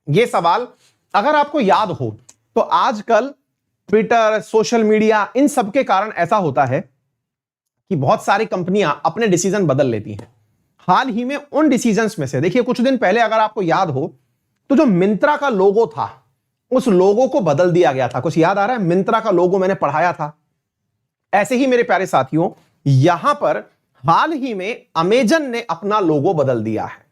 ये सवाल अगर आपको याद हो तो आजकल ट्विटर, सोशल मीडिया, इन सब के कारण ऐसा होता है कि बहुत सारी कंपनियां अपने डिसीजन बदल लेती हैं। हाल ही में उन डिसीजंस में से देखिए, कुछ दिन पहले अगर आपको याद हो तो जो मिंत्रा का लोगो था उस लोगो को बदल दिया गया था। कुछ याद आ रहा है? मिंत्रा का लोगो मैंने पढ़ाया था। ऐसे ही मेरे प्यारे साथियों, यहां पर हाल ही में अमेजन ने अपना लोगो बदल दिया है।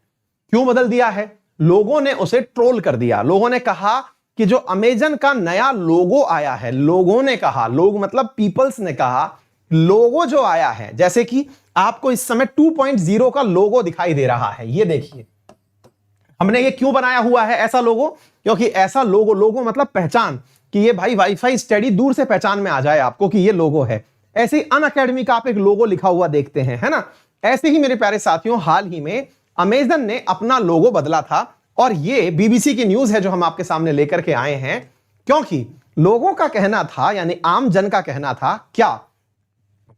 क्यों बदल दिया है? लोगों ने उसे ट्रोल कर दिया। लोगों ने कहा कि जो अमेजन का नया लोगो आया है, लोगों ने कहा, लोग मतलब पीपल्स ने कहा, लोगो जो आया है, जैसे कि आपको इस समय 2.0 का लोगो दिखाई दे रहा है, ये देखिए। हमने ये क्यों बनाया हुआ है ऐसा लोगो? क्योंकि ऐसा लोगो मतलब पहचान, कि ये भाई वाईफाई स्टडी दूर से पहचान में आ जाए आपको कि ये लोगो है। ऐसे ही अनअकैडमी का आप एक लोगो लिखा हुआ देखते हैं, है ना? ऐसे ही मेरे प्यारे साथियों, हाल ही में अमेजन ने अपना लोगो बदला था और ये बीबीसी की न्यूज है जो हम आपके सामने लेकर के आए हैं। क्योंकि लोगों का कहना था, यानी आम जन का कहना था क्या,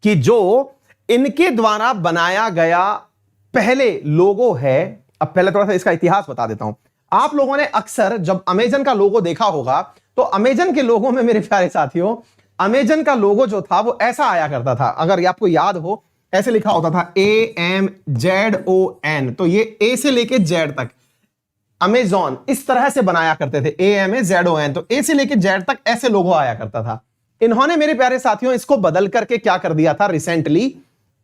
कि जो इनके द्वारा बनाया गया पहले लोगो है। अब पहले थोड़ा सा इसका इतिहास बता देता हूं। आप लोगों ने अक्सर जब अमेजन का लोगो देखा होगा तो अमेजन के लोगों में मेरे प्यारे साथियों, अमेजन का लोगो जो था वो ऐसा आया करता था। अगर आपको याद हो, ऐसे लिखा होता था AMZON, तो ये ए से लेके जेड तक अमेजॉन इस तरह से बनाया करते थे, AMAZON, तो ए से लेके जेड तक ऐसे लोगो आया करता था। इन्होंने मेरे प्यारे साथियों इसको बदल करके क्या कर दिया था, रिसेंटली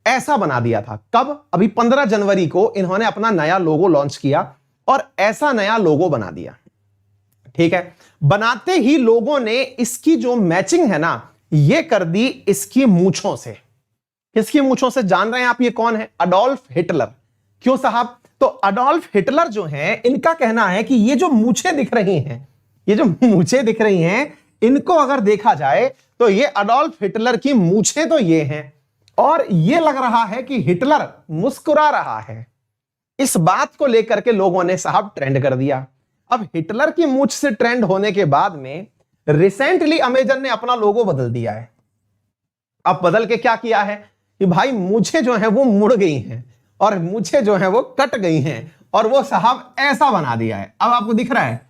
ऐसा बना दिया था। कब? अभी 15 जनवरी को इन्होंने अपना नया लोगो लॉन्च किया और ऐसा नया लोगो बना दिया। ठीक है, बनाते ही लोगों ने इसकी जो मैचिंग है ना, ये कर दी इसकी मूंछों से। किसकी मूंछों से? जान रहे हैं आप ये कौन है? Adolf Hitler. क्यों साहब? तो अडोल्फ हिटलर जो हैं, इनका कहना है कि ये जो मूंछें दिख रही हैं, ये जो मूंछें दिख रही हैं, इनको अगर देखा जाए तो ये अडोल्फ हिटलर की मूंछें तो ये हैं, और ये लग रहा है कि हिटलर मुस्कुरा रहा है। इस बात को लेकर के लोगों ने साहब ट्रेंड कर दिया। अब हिटलर की मूंछ से ट्रेंड होने के बाद में रिसेंटली अमेजन ने अपना लोगो बदल दिया है। अब बदल के क्या किया है कि भाई मूंछें जो हैं वो मुड़ गई हैं और मूंछें जो हैं वो कट गई हैं, और वो साहब ऐसा बना दिया है। अब आपको दिख रहा है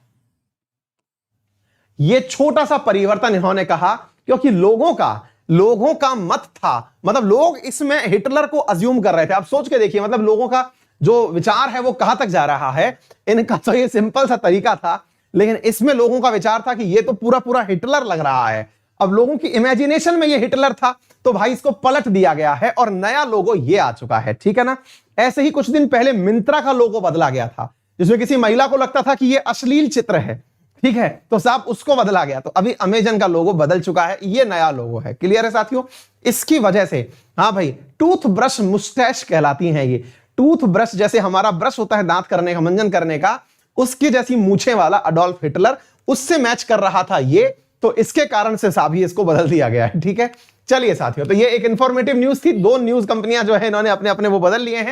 ये छोटा सा परिवर्तन इन्होंने कहा, क्योंकि लोगों का मत था, मतलब लोग इसमें हिटलर को अज्यूम कर रहे थे। आप सोच के देखिए, मतलब लोगों का जो विचार है वो कहां तक जा रहा है। इनका तो ये सिंपल सा तरीका था, लेकिन इसमें लोगों का विचार था कि ये तो पूरा पूरा हिटलर लग रहा है। अब लोगों की इमेजिनेशन में ये हिटलर था, तो भाई इसको पलट दिया गया है और नया लोगो ये आ चुका है। ठीक है ना? ऐसे ही कुछ दिन पहले मिंत्रा का लोगो बदला गया था, जिसमें किसी महिला को लगता था कि ये अश्लील चित्र है। ठीक है, तो साहब उसको बदला गया। तो अभी अमेजन का लोगो बदल चुका है, ये नया लोगो है। क्लियर है साथियों? इसकी वजह से, हाँ भाई, टूथ ब्रश मुस्टैच कहलाती हैं ये। टूथ ब्रश जैसे हमारा ब्रश होता है दांत करने का, मंजन करने का, उसकी जैसी मूछें वाला अडोल्फ हिटलर उससे मैच कर रहा था ये, तो इसके कारण से साहब ही इसको बदल दिया गया है। ठीक है, चलिए साथियों, तो ये एक इंफॉर्मेटिव न्यूज थी। 2 न्यूज कंपनियां जो है इन्होंने अपने अपने वो बदल लिए हैं।